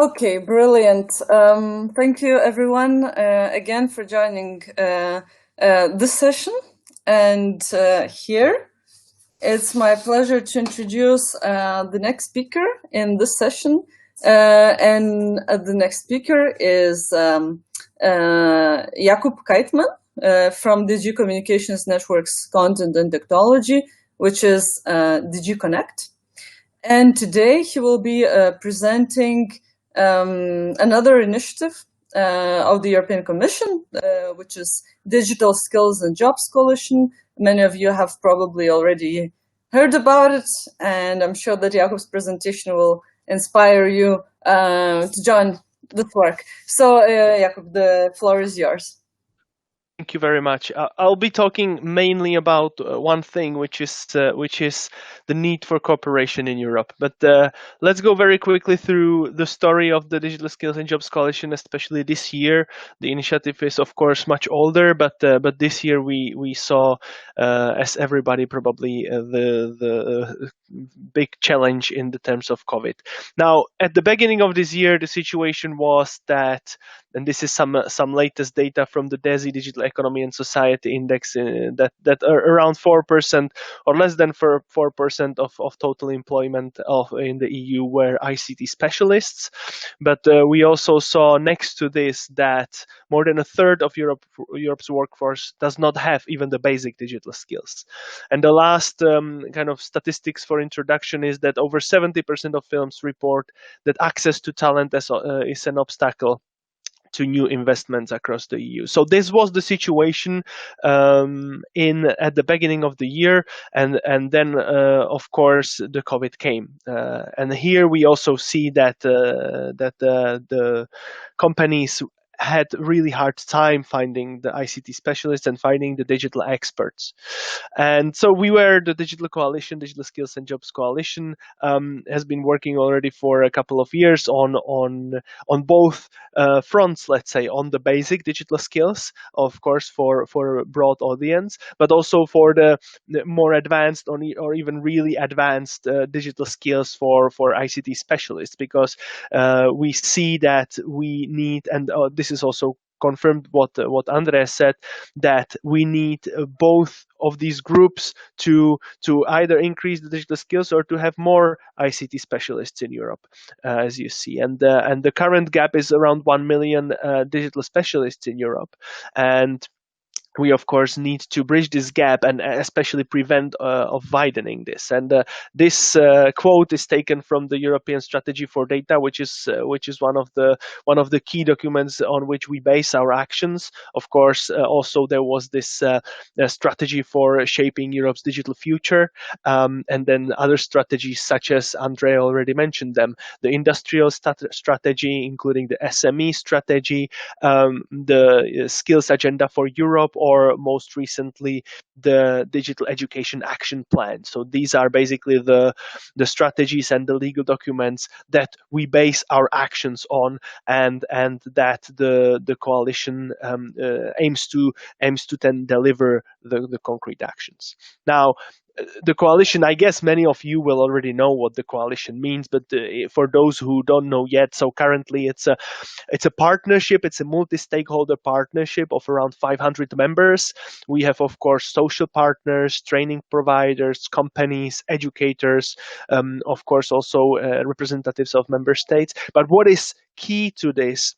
Okay, brilliant. Thank you, everyone, again for joining this session. And here, it's my pleasure to introduce the next speaker in this session. And the next speaker is Jakub Keitman from DG Communications Networks Content and Technology, which is DG Connect. And today he will be presenting another initiative of the European Commission, which is Digital Skills and Jobs Coalition. Many of you have probably already heard about it, and I'm sure that Jakub's presentation will inspire you to join this work. So, Jakub, the floor is yours. Thank you very much. I'll be talking mainly about one thing, which is the need for cooperation in Europe. But let's go very quickly through the story of the Digital Skills and Jobs Coalition, especially this year. The initiative is, of course, much older, but this year we saw, as everybody probably, the big challenge in the terms of COVID. Now, at the beginning of this year, the situation was that, and this is some latest data from the DESI Digital Economy and Society Index, that are around 4% or less than 4% of total employment in the EU were ICT specialists. But we also saw next to this that more than a third of Europe's workforce does not have even the basic digital skills. And the last kind of statistics for introduction is that over 70% of firms report that access to talent is an obstacle to new investments across the EU. So this was the situation in at the beginning of the year, and then of course the COVID came, and here we also see that the companies had really hard time finding the ICT specialists and finding the digital experts. And so we were the Digital Coalition, Digital Skills and Jobs Coalition, has been working already for a couple of years on both fronts, let's say, on the basic digital skills, of course, for a broad audience, but also for the more advanced or even really advanced digital skills for ICT specialists, because we see that we need, and this is also confirmed what Andreas said, that we need both of these groups to either increase the digital skills or to have more ICT specialists in Europe, as you see. And the current gap is around 1 million digital specialists in Europe, and we of course need to bridge this gap and especially prevent of widening this. And this quote is taken from the European Strategy for Data, which is one of the key documents on which we base our actions. Of course, also there was this strategy for shaping Europe's digital future, and then other strategies such as Andrea already mentioned them: the industrial strategy, including the SME strategy, the skills agenda for Europe, or most recently the digital education action plan. So these are basically the strategies and the legal documents that we base our actions on, and that the coalition aims to then deliver the concrete actions. Now, the coalition, I guess many of you will already know what the coalition means, but for those who don't know yet, so currently it's a partnership. It's a multi-stakeholder partnership of around 500 members. We have, of course, social partners, training providers, companies, educators, of course, also representatives of member states. But what is key to this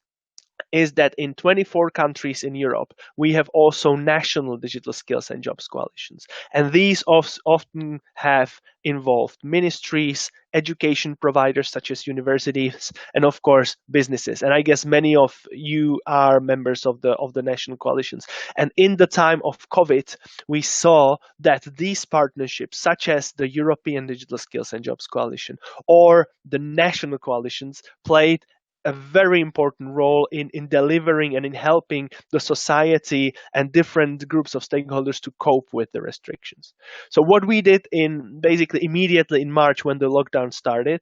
is that in 24 countries in Europe, we have also national digital skills and jobs coalitions. And these often have involved ministries, education providers such as universities, and of course, businesses. And I guess many of you are members of the national coalitions. And in the time of COVID, we saw that these partnerships, such as the European Digital Skills and Jobs Coalition or the national coalitions, played a very important role in delivering and in helping the society and different groups of stakeholders to cope with the restrictions. So what we did in basically immediately in March when the lockdown started,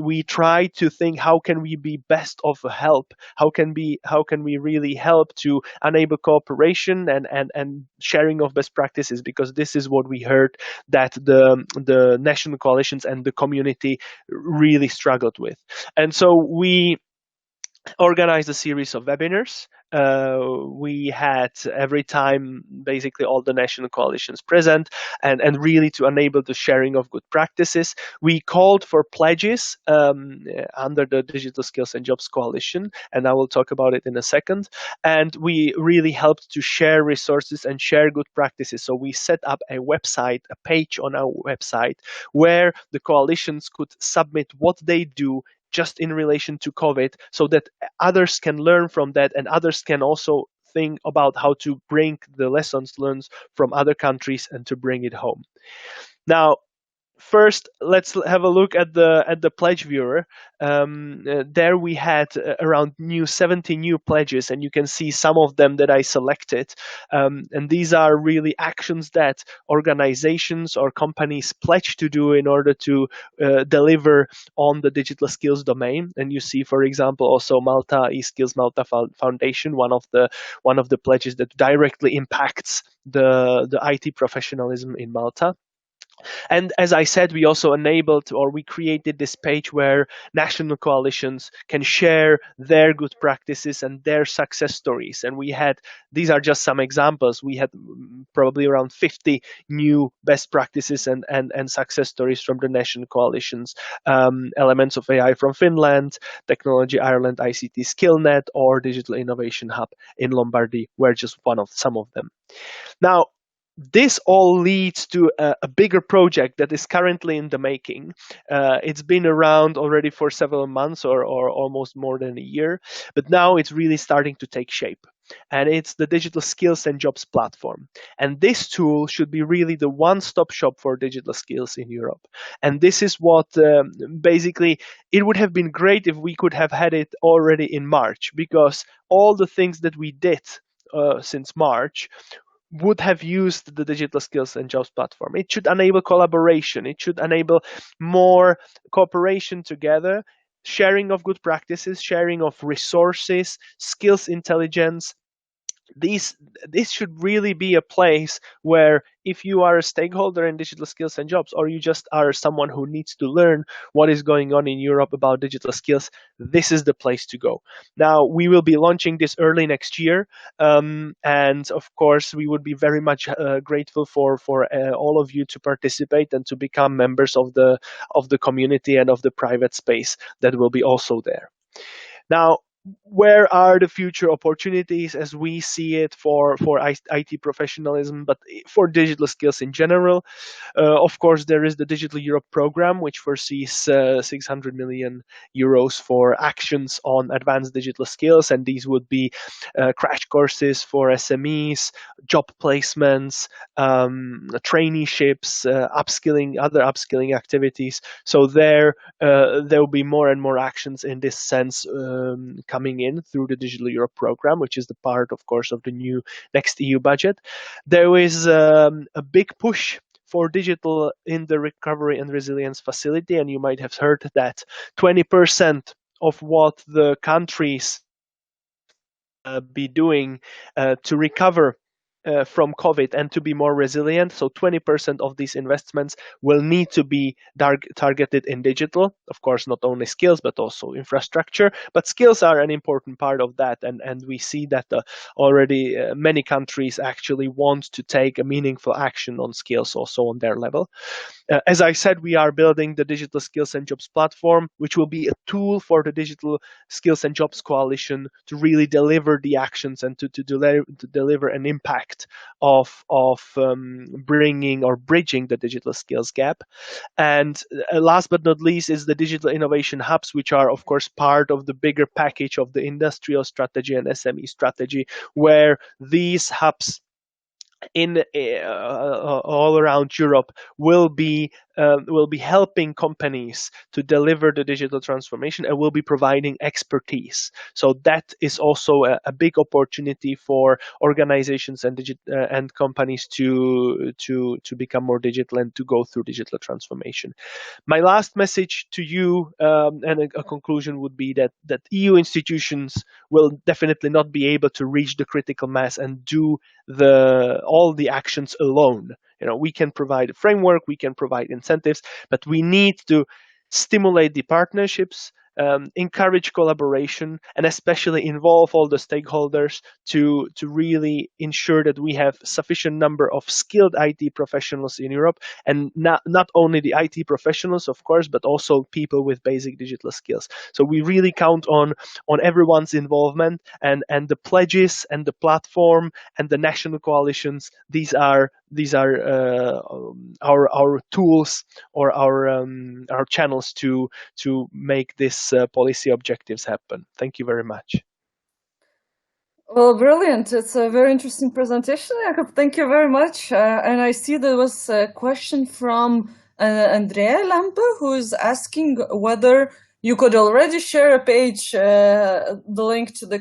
we tried to think how can we be best of help, how can we really help to enable cooperation and sharing of best practices, because this is what we heard that the national coalitions and the community really struggled with. And so we organized a series of webinars. We had every time basically all the national coalitions present, and really to enable the sharing of good practices. We called for pledges under the Digital Skills and Jobs Coalition, and I will talk about it in a second. And we really helped to share resources and share good practices. So we set up a website, a page on our website, where the coalitions could submit what they do just in relation to COVID, so that others can learn from that, and others can also think about how to bring the lessons learned from other countries and to bring it home. Now, first, let's have a look at the pledge viewer. There we had around 70 new pledges, and you can see some of them that I selected. And these are really actions that organizations or companies pledge to do in order to deliver on the digital skills domain. And you see, for example, also Malta eSkills Malta Foundation, one of the pledges that directly impacts the IT professionalism in Malta. And as I said, we also enabled, or we created this page where national coalitions can share their good practices and their success stories. And we had, these are just some examples, we had probably around 50 new best practices and success stories from the national coalitions. Elements of AI from Finland, Technology Ireland ICT SkillNet, or Digital Innovation Hub in Lombardy were just some of them. Now, this all leads to a bigger project that is currently in the making. It's been around already for several months or almost more than a year, but now it's really starting to take shape. And it's the Digital Skills and Jobs platform. And this tool should be really the one-stop shop for digital skills in Europe. And this is what basically, it would have been great if we could have had it already in March, because all the things that we did since March would have used the Digital Skills and Jobs platform. It should enable collaboration. It should enable more cooperation together, sharing of good practices, sharing of resources, skills intelligence. This should really be a place where, if you are a stakeholder in digital skills and jobs, or you just are someone who needs to learn what is going on in Europe about digital skills, this is the place to go. Now, we will be launching this early next year, and of course we would be very much grateful for all of you to participate and to become members of the community and of the private space that will be also there. Now, where are the future opportunities as we see it for IT professionalism, but for digital skills in general? Of course, there is the Digital Europe program, which foresees 600 million euros for actions on advanced digital skills, and these would be crash courses for SMEs, job placements, traineeships, other upskilling activities. So there will be more and more actions in this sense coming in through the Digital Europe program, which is the part, of course, of the new next EU budget. There is a big push for digital in the Recovery and Resilience Facility, and you might have heard that 20% of what the countries be doing to recover from COVID and to be more resilient. So 20% of these investments will need to be targeted in digital. Of course, not only skills, but also infrastructure. But skills are an important part of that. And we see that already many countries actually want to take a meaningful action on skills also on their level. As I said, we are building the Digital Skills and Jobs platform, which will be a tool for the Digital Skills and Jobs Coalition to really deliver the actions and to deliver an impact of bringing or bridging the digital skills gap. And last but not least is the Digital Innovation Hubs, which are, of course, part of the bigger package of the industrial strategy and SME strategy, where these hubs in all around Europe will be will be helping companies to deliver the digital transformation, and will be providing expertise. So that is also a big opportunity for organizations and companies to become more digital and to go through digital transformation. My last message to you, and a conclusion, would be that EU institutions will definitely not be able to reach the critical mass and do all the actions alone. We can provide a framework, we can provide incentives, but we need to stimulate the partnerships, encourage collaboration, and especially involve all the stakeholders to really ensure that we have sufficient number of skilled IT professionals in Europe, and not only the IT professionals, of course, but also people with basic digital skills. So we really count on everyone's involvement, and the pledges and the platform and the national coalitions. These are our tools, or our channels to make this policy objectives happen. Thank you very much. Well, brilliant. It's a very interesting presentation, Jakob. Thank you very much. And I see there was a question from Andrea Lampe, who is asking whether you could already share a page, the link to the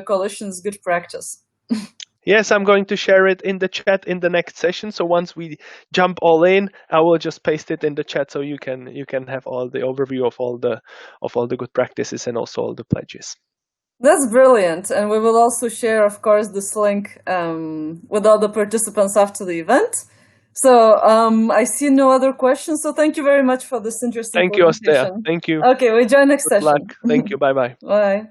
coalition's good practice. Yes, I'm going to share it in the chat in the next session. So once we jump all in, I will just paste it in the chat, so you can have all the overview of all the good practices and also all the pledges. That's brilliant. And we will also share, of course, this link with all the participants after the event. So I see no other questions. So thank you very much for this interesting Thank you, presentation. Ostea. Thank you. Okay, we join next Good session. luck. Thank you. Bye-bye. Bye.